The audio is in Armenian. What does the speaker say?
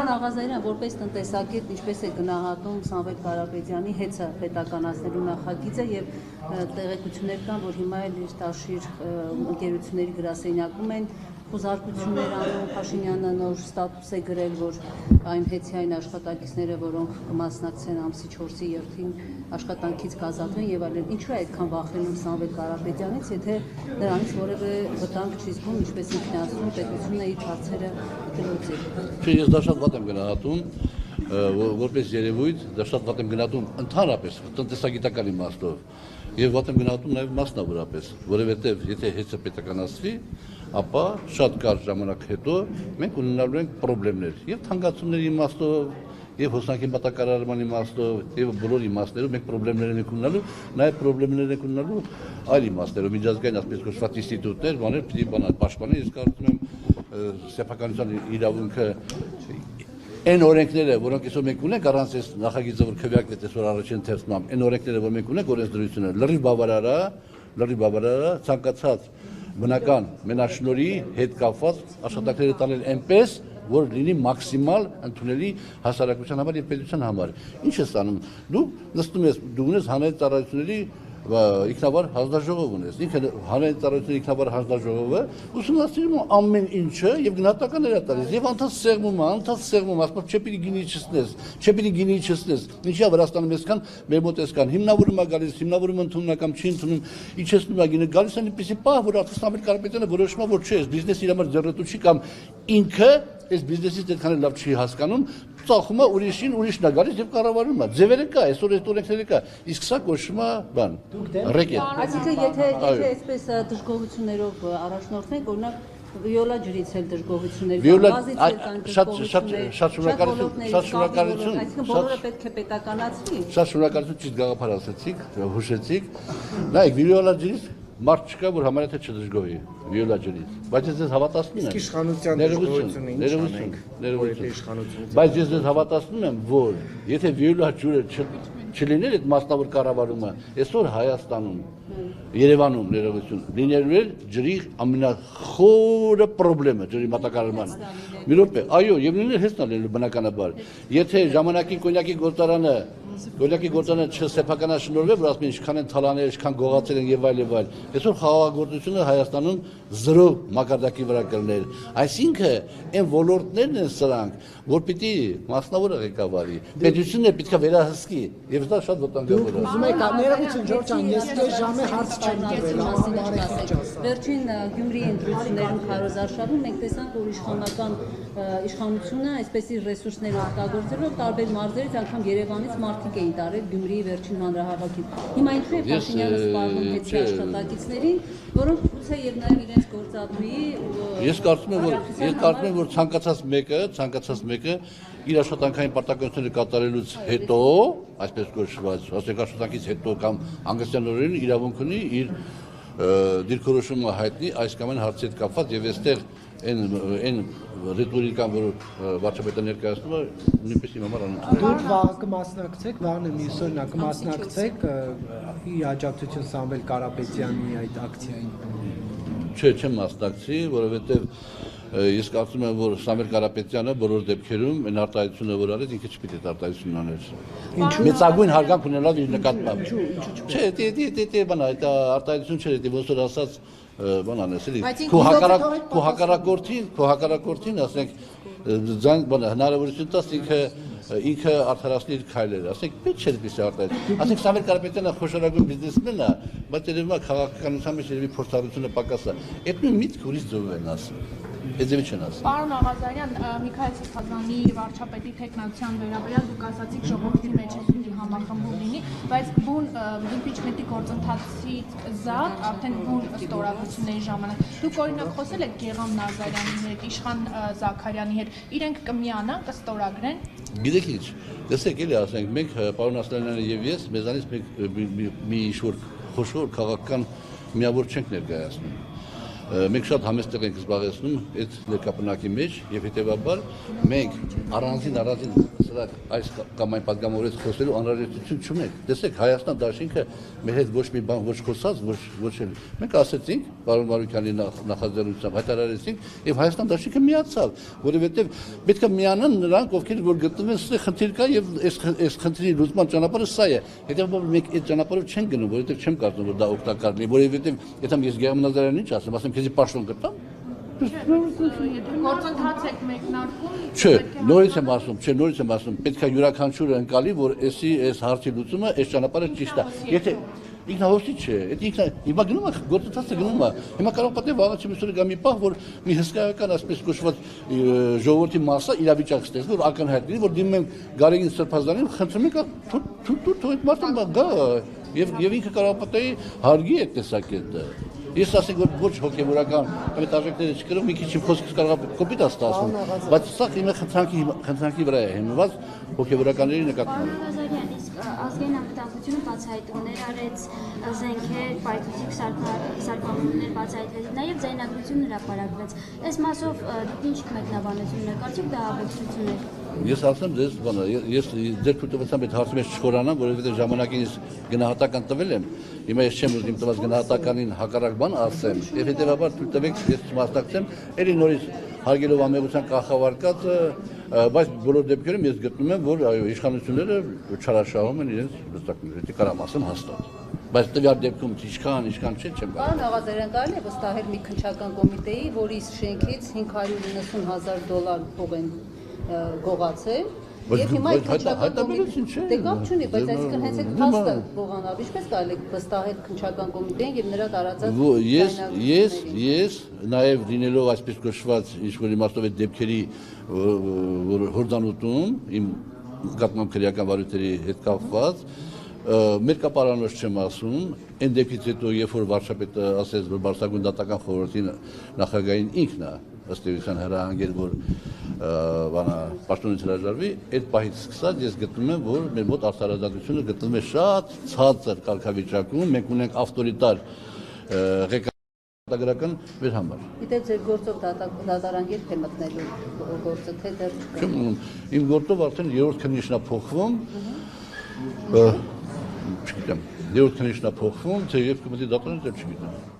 Պարոն Աղազարյան, որպես տնտեսագետ, ինչպես է գնահատում Սամվել Կարապետյանի հեծը պետականացնելու նախագիծը եւ տեղեկություններ կան, որ հիմա էլ իր տաշիր ընկերությունների գրասենյակում են խոզարկություններ անում, Փաշինյանը նոր ստատուս է գրել, որ այն հեծյային աշխատակիցները, որոնք կմասնակցեն ամսի 4-ի 7-ին աշխատանքից կազատվեն եւ այլն, ինչու է այդքան վախենում Սամվել Կարապետյանից, եթե նրանից որևէ վտանգ չի զգում, ինչպես ինքն է ասում, պետությունը իր հարցերը դրոցի։ Չէ, ես դա շատ վատ եմ գնահատում, որպես երևույթ, դա շատ վատ եմ գնահատում ընդհանրապես տնտեսագիտական իմաստով եւ վատ եմ գնահատում նաեւ մասնավորապես, որովհետեւ եթե հեծը պետականացվի, ապա շատ կարճ ժամանակ հետո մենք ունենալու ենք խնդիրներ եւ թանկացումների իմաստով եւ հոսանքի մատակարարման իմաստով եւ բոլոր իմաստներով մենք խնդիրներ ենք ունենալու, նաեւ խնդիրներ ենք ունենալու այլ իմաստներով, միջազգային ասպես կոչված ինստիտուտներ, բաներ պիտի պաշտպանել, ես կարծում եմ սեփականության իրավունքը այն օրենքները, որոնք այսօր մենք ունենք, առանց այս նախագիծը, որ քվեարկվեց այսօր առաջին թերթում, այն օրենքները, որ մենք ունենք, օրենսդրությունը լրիվ բավարար է ցանկացած բնական մենաշնորհի հետ կապված աշխատանքները տանել այնպես, որ լինի մաքսիմալ ընդունելի հասարակության համար եւ պետության համար։ Ինչ է ստանում։ Դու նստում ես, դու ունես հանրային ծառայությունների ինքնավար հանձնաժողով ունես։ Ինքը հանրային ծառայությունների ինքնավար հանձնաժողովը ուսումնասիրում է ամեն ինչը եւ գնահատականներ է տալիս։ Եվ անդադ սեղմում, ասում չեպի գինի չստես։ Ինչա Վրաստանում այսքան մեր մոտ այսքան հիմնավորում է գալիս, հիմնավորում ընդունում կամ չի ընդունում, իջեցնում է գինը, գալիս է այնպեսի պահ, որ արդեն Սամվել Կարապետյանը որոշում է, որ չէ, բիզնեսը իր համար ձեռնտու չի կամ ինքը այս բիզնեսից այդքան լավ չի հասկանում, ծախում է ուրիշին, ուրիշն է գալիս եւ կառավարում է։ Ձևերը կա, այսօր այդ օրենքները կա։ Իսկ սա կոչվում է բան։ Ռեկետ։ Այսինքն եթե այսպես դժգոհություններով առաջնորդվենք, օրինակ վիոլա ջրից էլ դժգոհություններ կան, բազից էլ կան դժգոհություններ, շատ շնորհակալություն, այսինքն բոլորը պետք է պետականացվի։ Շատ շնորհակալություն, ճիշտ գաղափար ասացիք, հուշեցիք։ Նայեք, վիոլա ջրից մարդ չկա, որ համարյա թե չդժգոհի վիոլա ջրից, բայց ես ձեզ հավատացնում եմ։ Իշխանության դժգոհությունը ինչ անենք, բայց ես ձեզ հավատացնում եմ, որ եթե վիոլա ջուրը չլիներ այդ մասնավոր կառավարումը, այսօր Հայաստանում, Երևանում ներողություն, լինելու էր ջրի ամենախորը խնդրը, ջրի մատակարարման։ Մի րոպե, այո, եւ լինել հեսնա լինելու բնականաբար։ Եթե ժամանակին կոնյակի գործարանը չսեփականաշնորհվեր, որ ասում են ինչքան են թալանել, ինչքան գողացել են եւ այլ եւ այլ։ Այսօր խաղաղագործությունը Հայաստանում 0 մակարդակի վրա կլներ։ Այսինքն այն ոլորտներն են սրանք, որ պիտի մասնավորը ղեկավարի։ Պետությունը պետք է վերահսկի եւ դա շատ վտանգավոր է։ Ուզում եք ներողություն Ջորջ ջան, ես քեզ ժամը հարց չեմ տվել։ Վերջին Գյումրիի ընտրություններում քարոզարշավում մենք տեսանք, որ իշխանությունը այսպես իր ռեսուրսները օգտագործելով տարբեր մարզերից անգամ Երևանից մարդիկ էին տարել Գյումրիի վերջին հանրահավաքին։ Հիմա ինչու է Փաշինյանը սպառնում հետի աշխատակիցներին, որոնք գուցե եւ նաեւ իրենց գործատուի Ես կարծում եմ, որ ցանկացած մեկը իր աշխատանքային պարտականությունները կատարելուց հետո, այսպես կոչված, աշխատանքից հետո կամ հանգստյան օրերին իրավունք ունի իր դիրքորոշումը հայտնի այս կամ այն հարցի հետ կապված եւ այստեղ այն ռետորիկան, որ վարչապետը ներկայացնում է, նույնպես իմ համար անընդունելի է։ Դուք վաղ կմասնակցեք, վաղն եմ իսօրինակ կմասնակցեք ի աջակցություն Սամվել Կարապետյանի այդ ակցիային։ Չէ, չեմ մասնակցի, որովհետեւ ես կարծում եմ, որ Սամվել Կարապետյանը բոլոր դեպքերում այն արտահայտությունը, որ արեց, ինքը չպիտի այդ արտահայտությունն աներ։ Մեծագույն հարգանք ունենալ իր նկատմամբ։ Չէ, դե բան, այդ արտահայտություն չէ, դե ոնց որ ասած բան անես, էլի։ Քո հակառակորդին, ասենք, բան հնարավորություն տաս ինքը արդարացնի իր քայլերը, ասենք, պետք չէ այդպես արտահայտել։ Ասենք Սամվել Կարապետյանը խոշորագույն բիզնեսմեն է, բայց երևի քաղաքականության մեջ երևի փորձառությունը պակաս է։ Այդ նույն միտքը ուրիշ ձևով են ասում։ Էդևի չեն ասում։ Պարոն Աղազարյան, Միքայել Սրբազանի վարչապետի տեխնացիան վերաբերյալ դուք ասացիք ժողովրդի մեջ է համախմբում լինի, բայց բուն իմպիչմենտի գործընթացից զատ արդեն բուն ստորագրությունների ժամանակ դուք օրինակ խոսել եք Գեղամ Նազարյանի հետ, Իշխան Զաքարյանի հետ, իրենք կմիանան, կստորագրեն։ Գիտեք ինչ, տեսեք էլի ասենք, մենք պարոն Ասլանյանը եւ ես մեզանից մի ինչ-որ խոշոր քաղաքական միավոր չենք ներկայացնում։ մենք շատ համեստեղ ենք զբաղեցնում այդ ներկապնակի մեջ եւ հետեւաբար մենք առանձին սրա այս կամ այն պատգամավորից խոսելու անհրաժեշտություն չունենք։ Տեսեք, Հայաստան դաշինքը մեր հետ ոչ մի բան ոչ խոսած, ոչ էլ մենք ասեցինք պարոն Մարուկյանի նախաձեռնությամբ հայտարարեցինք եւ Հայաստան դաշինքը միացավ, որովհետեւ պետք է միանան նրանք, ովքեր որ գտնվում են սա խնդիր կա եւ այս խնդրի լուծման ճանապարհը սա է։ Հետեւաբար մենք այդ ճանապարհով չենք գնում, որովհետեւ չեմ կարծում որ դա օգտակար լինի, որովհետեւ եթե ես Գերմանիայից ինչ ասեմ, քեզի պաշտոն կտամ։ Եթե գործընթաց եք մեկնարկում, Չէ, նորից եմ ասում, պետք է յուրաքանչյուրը ընկալի, որ այս հարցի լուծումը այս ճանապարհը ճիշտ է։ Եթե ինքնահոսի չէ, դա հիմա գնում է գործընթացը գնում է։ Հիմա կարող պատահի վաղը չմիսուրը գա մի պահ, որ մի հսկայական ասպես կոչված ժողովրդի մասը իրավիճակ ստեղծի, որ ակնհայտ լինի, որ դիմում են Գարեգին Սրբազանին, խնդրում ենք թույլ այդ մարդը գա եւ ինքը կարող պատահի հարգի այդ տեսակետը։ Ես ասենք որ ոչ հոգեվորական այդ արժեքները չկրում, մի քիչ խոսքս կարող է կոպիտ ասում, բայց սա իմ խնդրանքի վրա է հիմնված հոգեվորականների նկատմամբ։ Ազգային անվտանգությունը բացահայտումներ արեց, զենքեր, պայթուցիկ սարքավորումներ բացահայտվեց, նաև ձայնագրություն հրապարակվեց։ Այս մասով դուք ինչ մեկնաբանություն եք, արդյոք դա ահաբեկչություն է։ Ես ասեմ ձեզ, ես ձեր թույլտվությամբ այդ հարցի մեջ չխորանամ, որովհետև ժամանակին ես գնահատական տվել եմ։ Հիմա ես չեմ ուզում տված գնահատականին հակառակ բան ասեմ, եւ հետեւաբար թույլ տվեք ես չմասնակցեմ, ելի նորից հարգելով ամերիկյան կախավարկածը, բայց բոլոր դեպքերում ես գտնում եմ, որ այո, իշխանությունները չարաշահում են իրենց վստահությունները, դա կարամ ասեմ հաստատ։ Բայց տվյալ դեպքում ինչքան չէ, չեմ կարող։ Պարոն Աղազարյան, կարելի է վստահել մի քննչական կոմիտեի, որի շենքից $590,000 փող են գողացել, եւ հիմա այդ քննչական կոմիտեն դե կապ չունի, բայց այսինքն հենց այդ փաստը գողանավ, ինչպես կարելի է վստահել քննչական կոմիտեին եւ նրա տարածած Ես նաեւ լինելով այսպես կոչված ինչ-որ իմաստով այդ դեպքերի հորձանուտում իմ նկատմամբ քրեական վարույթների հետ կապված մեր կապարանոց չեմ ասում, այն դեպքից հետո երբ որ վարչապետը ասեց, որ Բարձրագույն դատական խորհրդի նախագահին ինքն է ըստ էության հրահանգել, որ պաշտոնից հրաժարվի, այդ պահից սկսած ես գտնում եմ, որ մեր մոտ արդարադատությունը գտնվում է շատ ցածր կարգավիճակում, մենք ունենք ավտորիտար ղեկավարական մեր համար։ Գիտեք, ձեր գործով դատարան երբ է մտնելու գործը, թե դեռ չկա։ Իմ գործով արդեն երրորդ քննիչն է փոխվում, չգիտեմ, երրորդ քննիչն է փոխվում, թե երբ կմտնի դատարան, դեռ չգիտեմ։